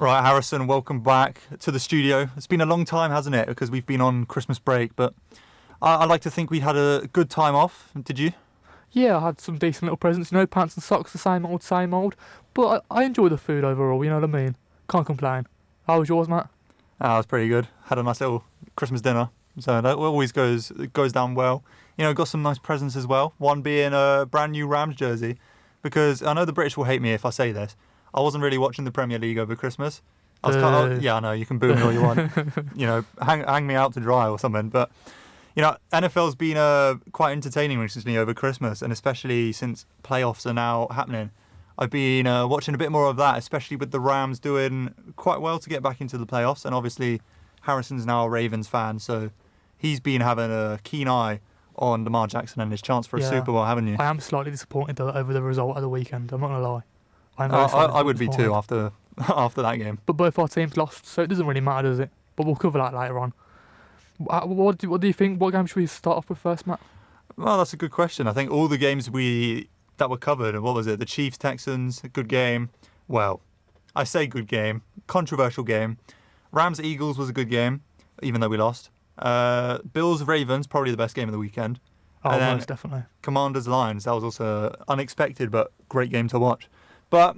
Right, Harrison, welcome back to the studio. It's been a long time, hasn't it? Because we've been on Christmas break, but I like to think we had a good time off. Did you? Yeah, I had some decent little presents, pants and socks, the same old. But I enjoyed the food overall, you know what I mean? Can't complain. How was yours, Matt? It was pretty good. Had a nice little Christmas dinner, so that always goes down well. Got some nice presents as well. One being a brand new Rams jersey, because I know the British will hate me if I say this. I wasn't really watching the Premier League over Christmas. I know, you can boo me all you want. Hang me out to dry or something. But, NFL's been quite entertaining recently over Christmas, and especially since playoffs are now happening. I've been watching a bit more of that, especially with the Rams doing quite well to get back into the playoffs. And obviously, Harrison's now a Ravens fan, so he's been having a keen eye on Lamar Jackson and his chance for a Super Bowl, haven't you? I am slightly disappointed over the result of the weekend, I'm not going to lie. I would be too after that game. But both our teams lost, so it doesn't really matter, does it? But we'll cover that later on. What do you think? What game should we start off with first, Matt? Well, that's a good question. I think all the games that were covered, what was it? The Chiefs, Texans, good game. Well, I say good game. Controversial game. Rams, Eagles was a good game, even though we lost. Bills, Ravens, probably the best game of the weekend. Oh, most definitely. Commanders, Lions, that was also unexpected, but great game to watch. But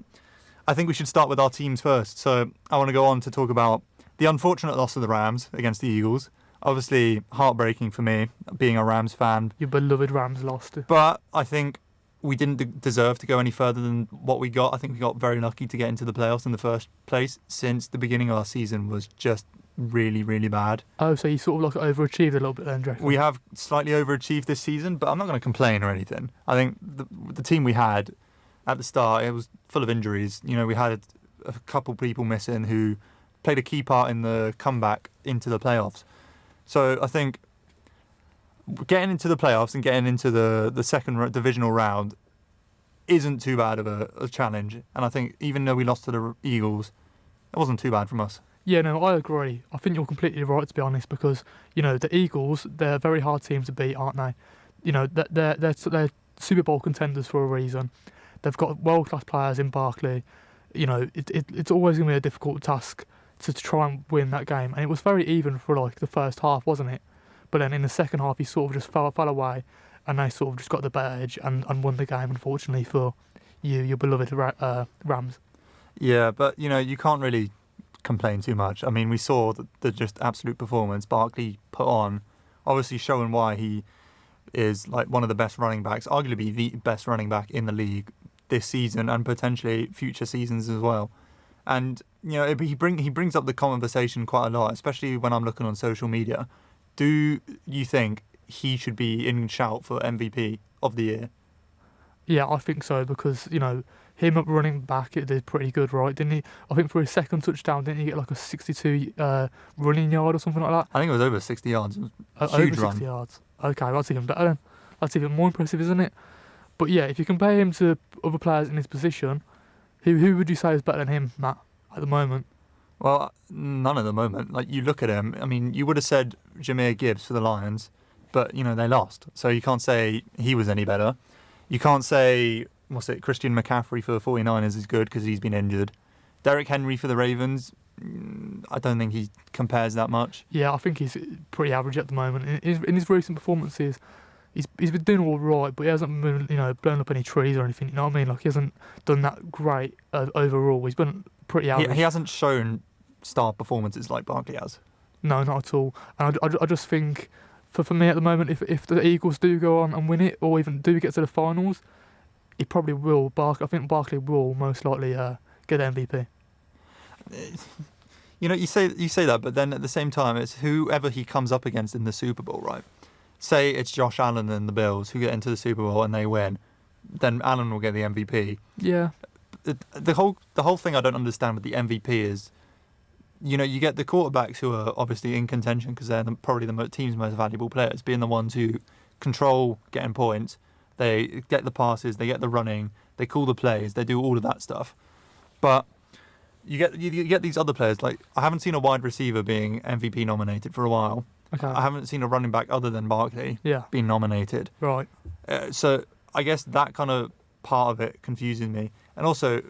I think we should start with our teams first. So I want to go on to talk about the unfortunate loss of the Rams against the Eagles. Obviously, heartbreaking for me, being a Rams fan. Your beloved Rams lost. But I think we didn't deserve to go any further than what we got. I think we got very lucky to get into the playoffs in the first place, since the beginning of our season was just really, really bad. Oh, so you sort of overachieved a little bit then, do you reckon? We have slightly overachieved this season, but I'm not going to complain or anything. I think the team we had at the start, it was full of injuries. We had a couple people missing who played a key part in the comeback into the playoffs. So I think getting into the playoffs and getting into the second divisional round isn't too bad of a challenge. And I think even though we lost to the Eagles, it wasn't too bad from us. Yeah, no, I agree. I think you're completely right, to be honest, because, the Eagles, they're a very hard team to beat, aren't they? They're Super Bowl contenders for a reason. They've got world-class players in Barkley. It's always going to be a difficult task to try and win that game. And it was very even for, the first half, wasn't it? But then in the second half, he sort of just fell away, and they sort of just got the better edge and won the game, unfortunately, for your beloved Rams. Yeah, but, you can't really complain too much. I mean, we saw the just absolute performance Barkley put on, obviously showing why he is one of the best running backs, arguably the best running back in the league this season and potentially future seasons as well. And he brings up the conversation quite a lot, especially when I'm looking on social media. Do you think he should be in shout for MVP of the year? Yeah, I think so, because him up running back, it did pretty good, right? Didn't he? I think for his second touchdown, didn't he get a 62 running yard or something like that? I think it was over 60 yards. It was a huge over 60 yards. Okay, that's even better then. That's even more impressive, isn't it? But yeah, if you compare him to other players in his position, who would you say is better than him, Matt, at the moment? Well, none at the moment. You look at him, I mean, you would have said Jahmyr Gibbs for the Lions, but, they lost. So you can't say he was any better. You can't say, Christian McCaffrey for the 49ers is good because he's been injured. Derrick Henry for the Ravens, I don't think he compares that much. Yeah, I think he's pretty average at the moment. In his recent performances, he's been doing all right, but he hasn't been, blown up any trees or anything. You know what I mean? He hasn't done that great overall. He's been pretty average. He hasn't shown star performances like Barkley has. No, not at all. And I just think, for me at the moment, if the Eagles do go on and win it, or even do get to the finals, he probably will. I think Barkley will most likely get MVP. You say that, but then at the same time, it's whoever he comes up against in the Super Bowl, right? Say it's Josh Allen and the Bills who get into the Super Bowl and they win, then Allen will get the MVP. Yeah. The whole thing I don't understand with the MVP is, you get the quarterbacks who are obviously in contention because they're probably the team's most valuable players, being the ones who control getting points. They get the passes, they get the running, they call the plays, they do all of that stuff. But you get these other players, I haven't seen a wide receiver being MVP nominated for a while. Okay. I haven't seen a running back other than Barkley being nominated. Right. So I guess that kind of part of it confuses me. And also,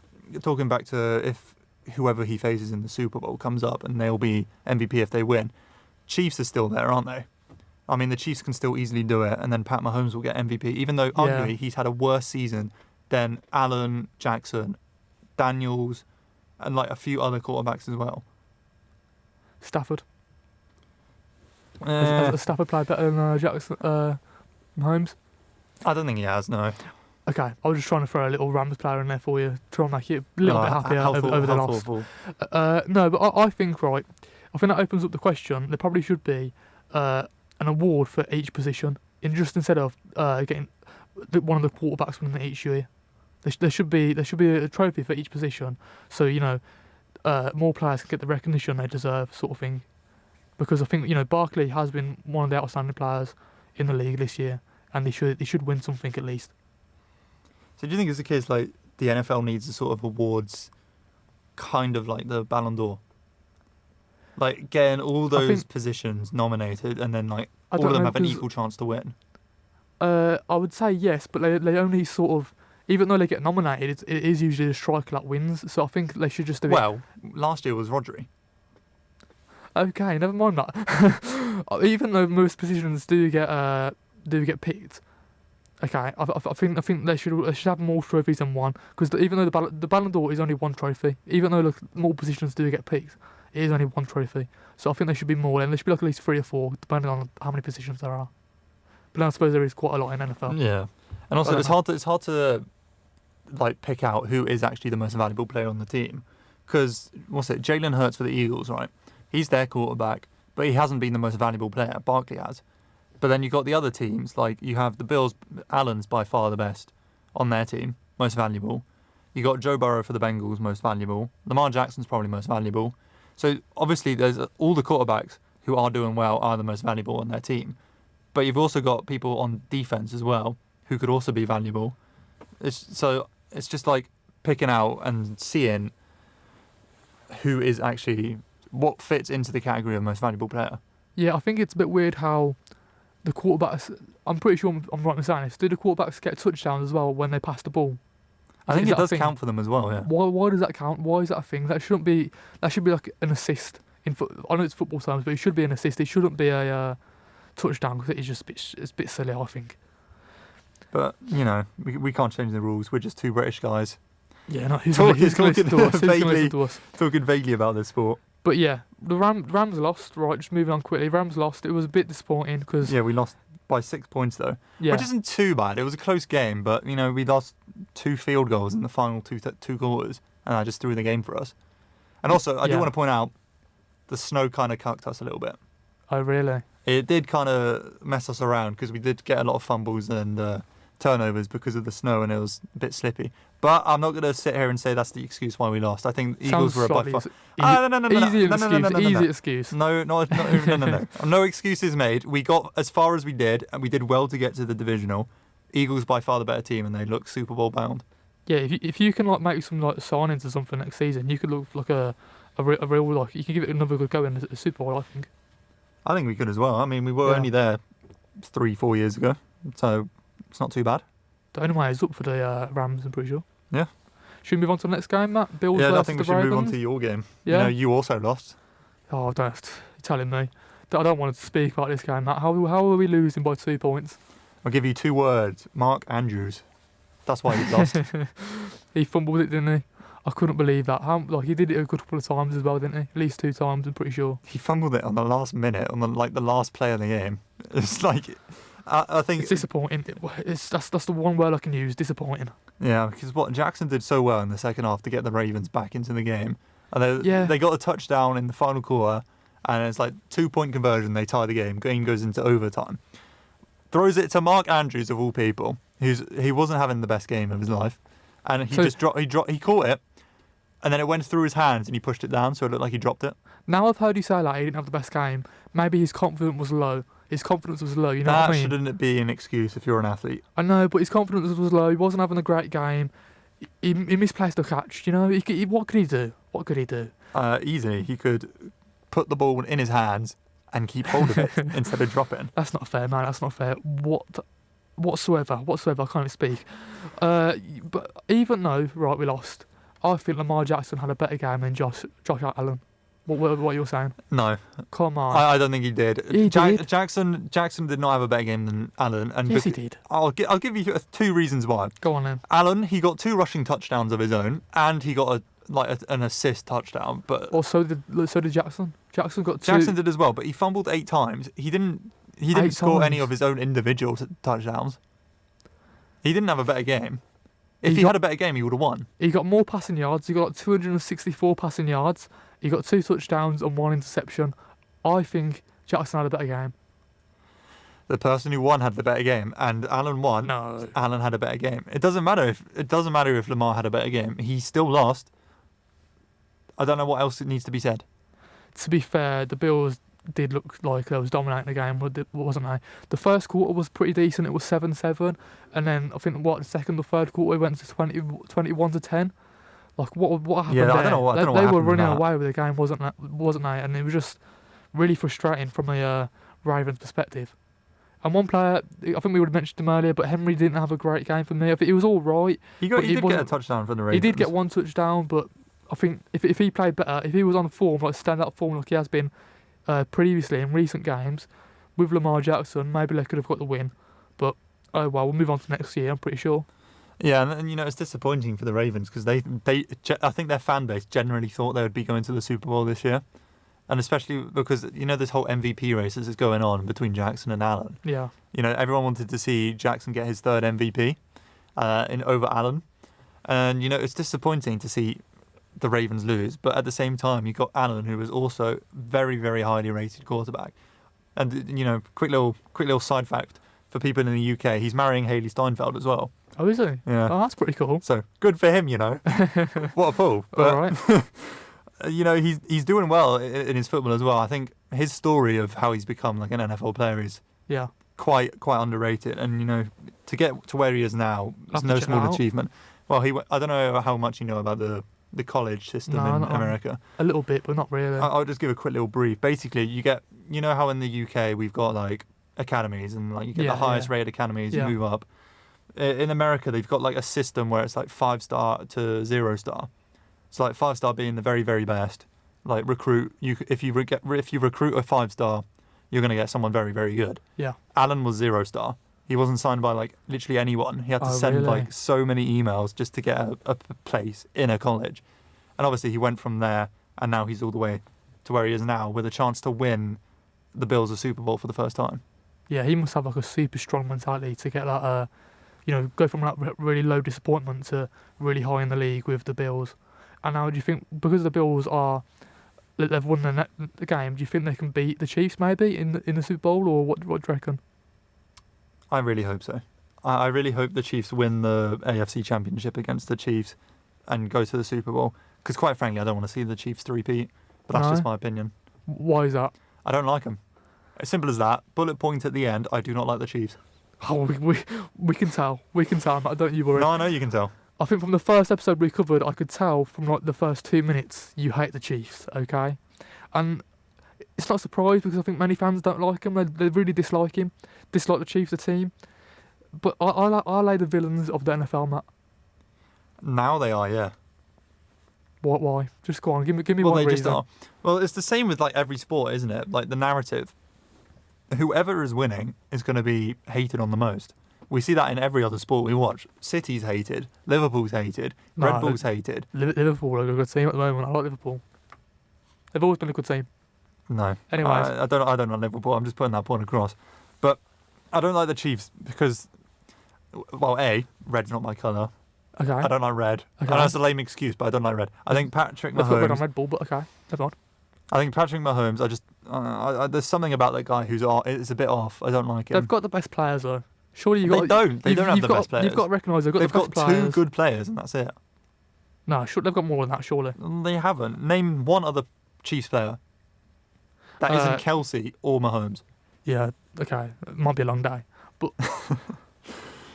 talking back to if whoever he faces in the Super Bowl comes up and they'll be MVP if they win. Chiefs are still there, aren't they? I mean, the Chiefs can still easily do it, and then Pat Mahomes will get MVP, even though arguably he's had a worse season than Allen, Jackson, Daniels, and like a few other quarterbacks as well. Stafford. Has Stafford played better than Jackson, Mahomes? I don't think he has, no. Okay, I was just trying to throw a little Rams player in there for you, try and make you a little bit happier over the loss. No, but I think, right, I think that opens up the question. There probably should be an award for each position, instead of getting one of the quarterbacks winning each year. There should be a trophy for each position, so more players can get the recognition they deserve, sort of thing. Because I think Barkley has been one of the outstanding players in the league this year, and they should win something at least. So do you think it's the case like the NFL needs a sort of awards, kind of like the Ballon d'Or? Like getting all those positions nominated, and then like all of them have an equal chance to win. I would say yes, but they only sort of, even though they get nominated, it is usually a striker that wins. So I think they should just do it. Well, last year was Rodri. Okay, never mind that. Even though most positions do get picked. Okay, I think they should have more trophies than one, because even though the Ballon d'Or is only one trophy, even though more positions do get picked, it is only one trophy. So I think there should be more, and there should be like at least 3 or 4, depending on how many positions there are. But I suppose there is quite a lot in NFL. Yeah, and also it's hard to like pick out who is actually the most valuable player on the team, because Jalen Hurts for the Eagles, right? He's their quarterback, but he hasn't been the most valuable player. Barkley has. But then you've got the other teams, like you have the Bills. Allen's by far the best on their team, most valuable. You got Joe Burrow for the Bengals, most valuable. Lamar Jackson's probably most valuable. So obviously, there's all the quarterbacks who are doing well are the most valuable on their team. But you've also got people on defense as well who could also be valuable. It's just like picking out and seeing who is actually what fits into the category of most valuable player. Yeah, I think it's a bit weird how the quarterbacks, I'm pretty sure I'm right in saying this, do the quarterbacks get touchdowns as well when they pass the ball? I think it does count for them as well, yeah. Why does that count? Why is that a thing? That should be like an assist. I know it's football terms, but it should be an assist. It shouldn't be a touchdown, because it's a bit silly, I think. But, we can't change the rules. We're just two British guys. Yeah, no, who's going to listen to us? Talking vaguely about this sport. But yeah, the Rams lost, right, just moving on quickly. Rams lost. It was a bit disappointing because... Yeah, we lost by 6 points though, which isn't too bad. It was a close game, but, we lost 2 field goals in the final two quarters, and that just threw the game for us. And also, I do want to point out, the snow kind of cucked us a little bit. Oh, really? It did kind of mess us around, because we did get a lot of fumbles and turnovers because of the snow, and it was a bit slippy. But I'm not going to sit here and say that's the excuse why we lost. I think the Eagles were by far... Easy excuse. No. No excuses made. We got as far as we did, and we did well to get to the Divisional. Eagles by far the better team, and they look Super Bowl bound. Yeah, if you can make some signings or something next season, you could look like a real you can give it another good go in the Super Bowl, I think. I think we could as well. I mean, we were only there 3-4 years ago, so it's not too bad. The only way is up for the Rams, I'm pretty sure. Yeah. Should we move on to the next game, Matt? Bills versus the Ravens? Yeah, I think we should move on to your game. Yeah. You also lost. Oh, you're telling me. I don't want to speak about this game, Matt. How are we losing by 2 points? I'll give you 2 words. Mark Andrews. That's why we lost. He fumbled it, didn't he? I couldn't believe that. He did it a good couple of times as well, didn't he? At least 2 times, I'm pretty sure. He fumbled it on the last minute, on the last play of the game. It's like... I think it's disappointing. That's the one word I can use. Disappointing. Yeah, because Jackson did so well in the second half to get the Ravens back into the game, and they got a touchdown in the final quarter, and it's like 2-point conversion. They tie the game. Game goes into overtime. Throws it to Mark Andrews of all people, he wasn't having the best game of his life, and he caught it, and then it went through his hands and he pushed it down, so it looked like he dropped it. Now I've heard you say he didn't have the best game. Maybe his confidence was low. You know what I mean? Shouldn't it be an excuse if you're an athlete? I know, but his confidence was low. He wasn't having a great game. He misplaced the catch, what could he do? Easy. He could put the ball in his hands and keep hold of it instead of dropping. That's not fair, man. That's not fair. Whatsoever. I can't speak. But even though, we lost, I think Lamar Jackson had a better game than Josh Allen. What you're saying? No, Come on. I don't think he did. He did. Jackson did not have a better game than Allen. And Yes, he did. I'll give you 2 reasons why. Go on then. Allen, he got 2 rushing touchdowns of his own, and he got an assist touchdown. But So did Jackson. Jackson got 2. Jackson did as well, but he fumbled 8 times. He didn't score any of his own individual touchdowns. He didn't have a better game. If he had a better game, he would have won. He got more passing yards. He got 264 passing yards. He got 2 touchdowns and 1 interception. I think Jackson had a better game. The person who won had the better game, and Allen won. No. Allen had a better game. It doesn't matter if Lamar had a better game. He still lost. I don't know what else needs to be said. To be fair, the Bills did look like they was dominating the game, wasn't they? The first quarter was pretty decent. It was 7-7, and then I think the second or third quarter it went to 21-10. Like what happened there? I don't know what They happened were with running that. away with the game, wasn't they? And it was just really frustrating from a Ravens perspective. And one player, I think we would have mentioned him earlier, but Henry didn't have a great game for me. I think he was all right. He did get a touchdown for the Ravens. He did get 1 touchdown, but I think if he played better, if he was on form, like stand-up form like he has been previously in recent games, with Lamar Jackson, maybe they could have got the win. But, oh well, we'll move on to next year, I'm pretty sure. Yeah, and it's disappointing for the Ravens because I think their fan base generally thought they would be going to the Super Bowl this year. And especially because, this whole MVP race is going on between Jackson and Allen. Yeah. Everyone wanted to see Jackson get his 3rd MVP over Allen. And, it's disappointing to see the Ravens lose. But at the same time, you got Allen, who was also very, very highly rated quarterback. And, quick little side fact for people in the UK, he's marrying Hayley Steinfeld as well. Oh, is he? Yeah. Oh, that's pretty cool. So, good for him, What a pull. But, all right. He's doing well in his football as well. I think his story of how he's become like an NFL player is quite underrated. And, to get to where he is now, it's no small achievement. Well, I don't know how much you know about the college system in America. A little bit, but not really. I'll just give a quick little brief. Basically, you get, how in the UK we've got like academies and like you get the highest rated academies, you move up. In America, they've got like a system where it's like 5-star to 0-star. So like 5-star being the very, very best. Like if you recruit a 5-star, you're going to get someone very, very good. Yeah. Allen was 0-star. He wasn't signed by like literally anyone. He had to send like so many emails just to get a place in a college. And obviously he went from there and now he's all the way to where he is now with a chance to win the Bills a Super Bowl for the first time. Yeah, he must have like a super strong mentality to get that, go from that really low disappointment to really high in the league with the Bills. And now do you think, because the Bills they've won the game, do you think they can beat the Chiefs maybe in the Super Bowl, or what do you reckon? I really hope so. I really hope the Chiefs win the AFC Championship against the Chiefs and go to the Super Bowl. Because quite frankly, I don't want to see the Chiefs three-peat. But that's just my opinion. Why is that? I don't like them. As simple as that. Bullet point at the end, I do not like the Chiefs. Oh, we can tell. We can tell, Matt. Don't you worry. No, I know you can tell. I think from the first episode we covered, I could tell from like the first 2 minutes you hate the Chiefs, okay? And it's not a surprise because I think many fans don't like him. They really dislike him, dislike the Chiefs, the team. But I lay the villains of the NFL, Matt. Now they are, yeah. Why? Just go on. Give me one reason. Just are. Well, it's the same with like every sport, isn't it? Like the narrative. Whoever is winning is going to be hated on the most. We see that in every other sport we watch. City's hated, Liverpool's hated, Red Bull's hated. Liverpool are a good team at the moment. I like Liverpool. They've always been a good team. No. Anyways, I don't like Liverpool. I'm just putting that point across. But I don't like the Chiefs because, well, A, red's not my colour. Okay. I don't like red. Okay. I know it's a lame excuse, but I don't like red. I think Patrick They've got red on Mahomes. Red Bull, but okay, never mind. I think Patrick Mahomes. There's something about that guy who's it's a bit off. I don't like him. They've got the best players though. Surely They don't have the best players. You've got to recognise they've got the best players. They've got 2 good players, and that's it. No, they've got more than that, surely. They haven't. Name one other Chiefs player that isn't Kelsey or Mahomes. Yeah, okay. It might be a long day. But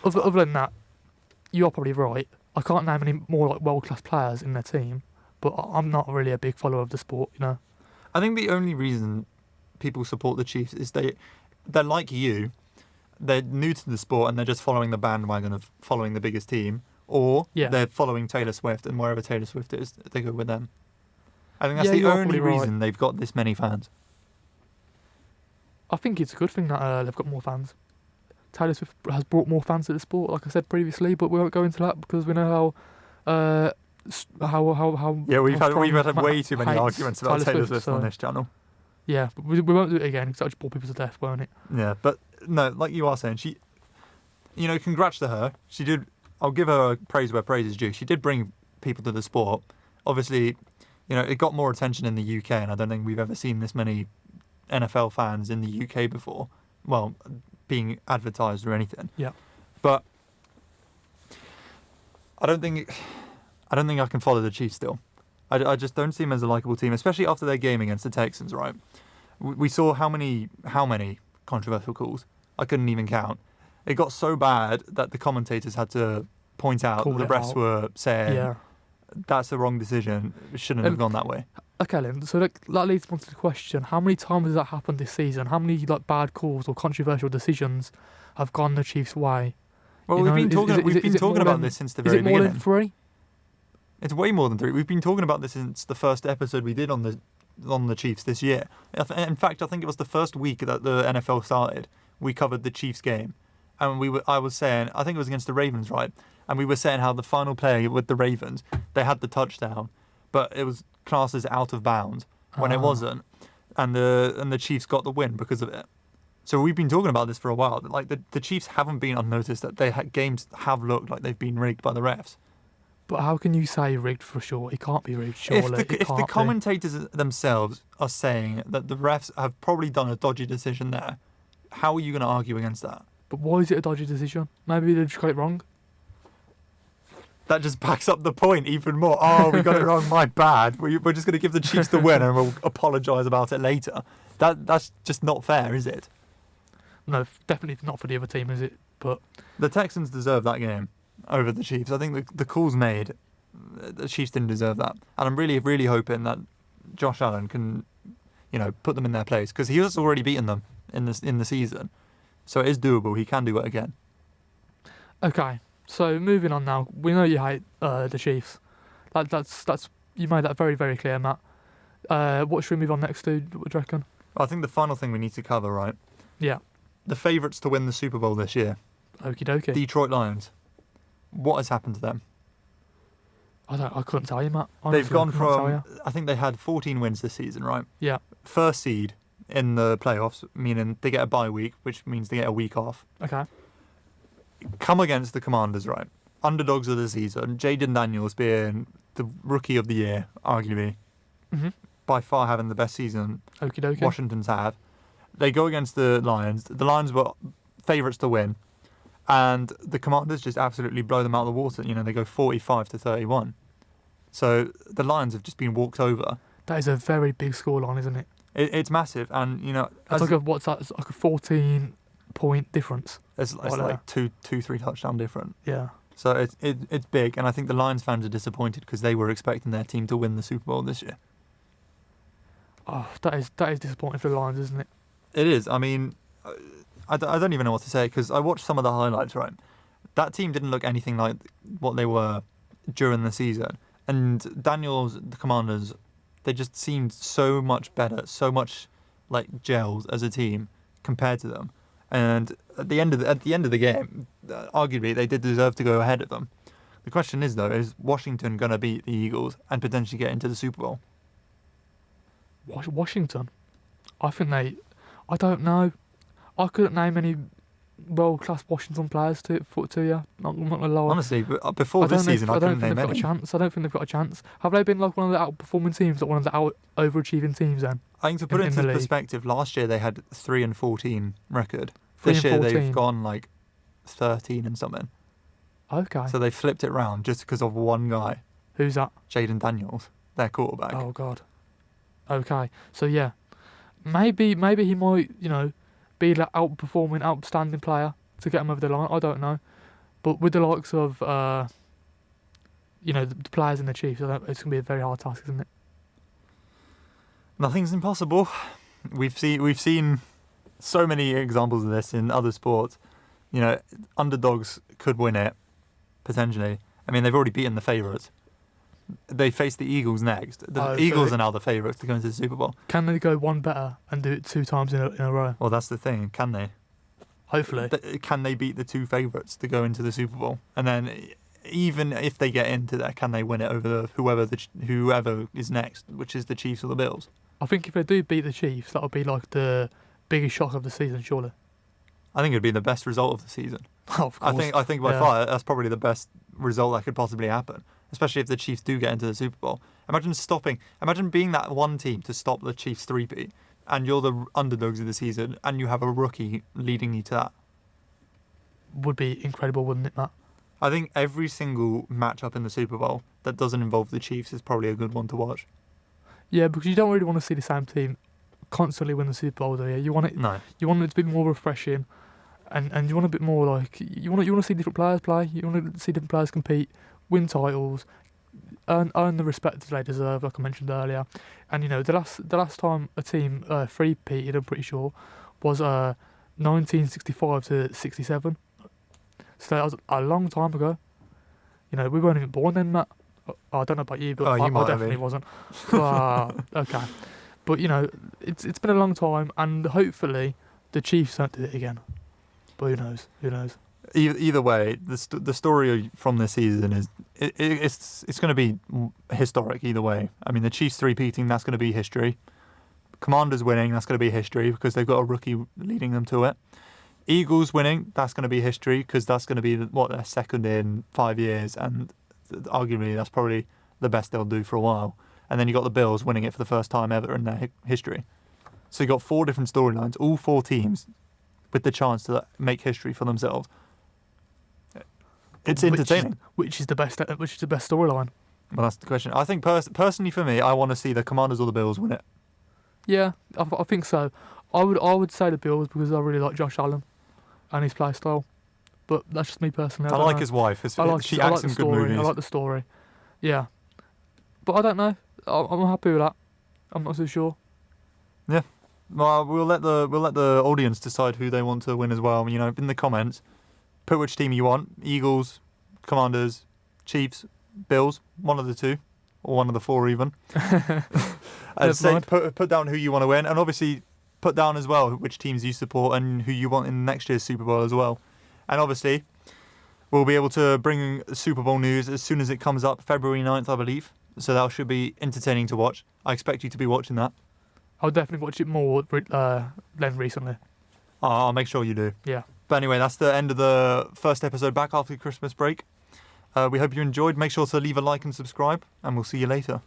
other than that, you're probably right. I can't name any more like world-class players in their team, but I'm not really a big follower of the sport, you know. I think the only reason people support the Chiefs is they're like you. They're new to the sport and they're just following the bandwagon of following the biggest team. or Yeah. they're following Taylor Swift, and wherever Taylor Swift is, they go with them. I think that's Yeah, the you're only probably right. reason they've got this many fans. I think it's a good thing that they've got more fans. Taylor Swift has brought more fans to the sport, like I said previously, but we won't go into that because we know how Yeah, we've how had strong way too many hates arguments about Taylor Swift on this channel. Yeah, but we won't do it again because that just bore people to death, won't it? Yeah, but no, like you are saying, she, congrats to her. She did. I'll give her praise where praise is due. She did bring people to the sport. Obviously, it got more attention in the UK, and I don't think we've ever seen this many NFL fans in the UK before. Well, being advertised or anything. Yeah. But I don't think I can follow the Chiefs still. I just don't see them as a likeable team, especially after their game against the Texans, right? We saw how many controversial calls. I couldn't even count. It got so bad that the commentators had to point out that the refs were saying that's the wrong decision. It shouldn't have gone that way. Okay, then. So that leads on to the question: how many times has that happened this season? How many bad calls or controversial decisions have gone the Chiefs' way? Well, we've been talking about this since the very beginning. Is it more than 3? It's way more than 3. We've been talking about this since the first episode we did on the Chiefs this year. In fact, I think it was the first week that the NFL started. We covered the Chiefs game, and I was saying, I think it was against the Ravens, right? And we were saying how the final play with the Ravens, they had the touchdown, but it was classed as out of bounds when it wasn't, and the Chiefs got the win because of it. So we've been talking about this for a while. Like the Chiefs haven't been unnoticed, that games have looked like they've been rigged by the refs. But how can you say rigged for sure? It can't be rigged, surely. If the commentators themselves are saying that the refs have probably done a dodgy decision there, how are you going to argue against that? But why is it a dodgy decision? Maybe they just got it wrong. That just backs up the point even more. Oh, we got it wrong, my bad. We're just going to give the Chiefs the win and we'll apologise about it later. That's just not fair, is it? No, definitely not for the other team, is it? But the Texans deserve that game over the Chiefs. I think the calls made, the Chiefs didn't deserve that. And I'm really, really hoping that Josh Allen can, put them in their place, because he has already beaten them in the season. So it is doable. He can do it again. Okay. So moving on now. We know you hate the Chiefs. That's you made that very, very clear, Matt. What should we move on next to? What do you reckon? I think the final thing we need to cover, right? Yeah. The favourites to win the Super Bowl this year. Okie dokie. Detroit Lions. What has happened to them? I couldn't tell you, Matt. Honestly, they've gone from, I think they had 14 wins this season, right? Yeah. First seed in the playoffs, meaning they get a bye week, which means they get a week off. Okay. Come against the Commanders, right? Underdogs of the season. Jayden Daniels being the rookie of the year, arguably. Mm-hmm. By far having the best season Okie dokie. Washington's had. They go against the Lions. The Lions were favourites to win. And the Commanders just absolutely blow them out of the water. They go 45-31. So the Lions have just been walked over. That is a very big scoreline, isn't it? It's massive. And, what's that? It's like a 14-point difference. It's like two, 3 touchdown different. Yeah. So it's big. And I think the Lions fans are disappointed because they were expecting their team to win the Super Bowl this year. Oh, that is disappointing for the Lions, isn't it? It is. I mean, I don't even know what to say because I watched some of the highlights, right? That team didn't look anything like what they were during the season. And Daniels, the Commanders, they just seemed so much better, so much like gels as a team compared to them. And at the end of the game, arguably they did deserve to go ahead of them. The question is, though, is Washington going to beat the Eagles and potentially get into the Super Bowl? Washington? I don't know. I couldn't name any world-class Washington players to you. I'm not gonna lie. Honestly, but before this season, I couldn't name any. I don't think they've got a chance. Have they been like one of the outperforming teams, or one of the overachieving teams then? I think to put it into perspective, last year they had 3-14 record. This year they've gone like 13 and something. Okay. So they flipped it round just because of one guy. Who's that? Jayden Daniels, their quarterback. Oh God. Okay. So yeah, maybe he might be that outstanding player to get him over the line. I don't know, but with the likes of the players in the Chiefs, it's gonna be a very hard task, isn't it? Nothing's impossible. We've seen so many examples of this in other sports. Underdogs could win it potentially, I mean, they've already beaten the favourites. They face the Eagles next. The Eagles are now the favourites to go into the Super Bowl. Can they go one better and do it 2 times in a row? Well, that's the thing. Can they? Hopefully. Can they beat the 2 favourites to go into the Super Bowl? And then, even if they get into that, can they win it over whoever is next, which is the Chiefs or the Bills? I think if they do beat the Chiefs, that would be like the biggest shock of the season, surely. I think it'd be the best result of the season. Oh, of course. I think by far that's probably the best result that could possibly happen, especially if the Chiefs do get into the Super Bowl. Imagine being that one team to stop the Chiefs three-peat, and you're the underdogs of the season, and you have a rookie leading you to that. Would be incredible, wouldn't it, Matt? I think every single matchup in the Super Bowl that doesn't involve the Chiefs is probably a good one to watch. Yeah, because you don't really want to see the same team constantly win the Super Bowl, do you? You want it. No. You want it to be more refreshing, and you want a bit more like you want to see different players play. You want to see different players compete, win titles, earn the respect that they deserve, like I mentioned earlier. And the last time a team three-peated, I'm pretty sure, was 1965 to 67. So that was a long time ago. We weren't even born then, Matt. I don't know about you, but I definitely wasn't. Okay. But, it's been a long time, and hopefully the Chiefs don't do it again. But who knows? Who knows? Either way, the story from this season is it's going to be historic either way. I mean, the Chiefs three-peating, that's going to be history. Commanders winning, that's going to be history because they've got a rookie leading them to it. Eagles winning, that's going to be history because that's going to be their second in 5 years, and arguably that's probably the best they'll do for a while. And then you got the Bills winning it for the first time ever in their history. So you got 4 different storylines, all 4 teams with the chance to make history for themselves. It's entertaining. Which is the best storyline? Well, that's the question. I think personally for me, I want to see the Commanders or the Bills win it. Yeah, I think so. I would say the Bills because I really like Josh Allen and his play style. But that's just me personally. I like his wife. She acts in good movies. I like the story. Yeah. But I don't know. I'm happy with that. I'm not so sure. Yeah. Well, we'll let the audience decide who they want to win as well. In the comments, put which team you want: Eagles, Commanders, Chiefs, Bills, one of the 2, or one of the 4 even. And say put down who you want to win, and obviously put down as well which teams you support and who you want in next year's Super Bowl as well. And obviously, we'll be able to bring Super Bowl news as soon as it comes up, February 9th, I believe. So that should be entertaining to watch. I expect you to be watching that. I'll definitely watch it more than recently. I'll make sure you do. Yeah. But anyway, that's the end of the first episode back after the Christmas break. We hope you enjoyed. Make sure to leave a like and subscribe, and we'll see you later.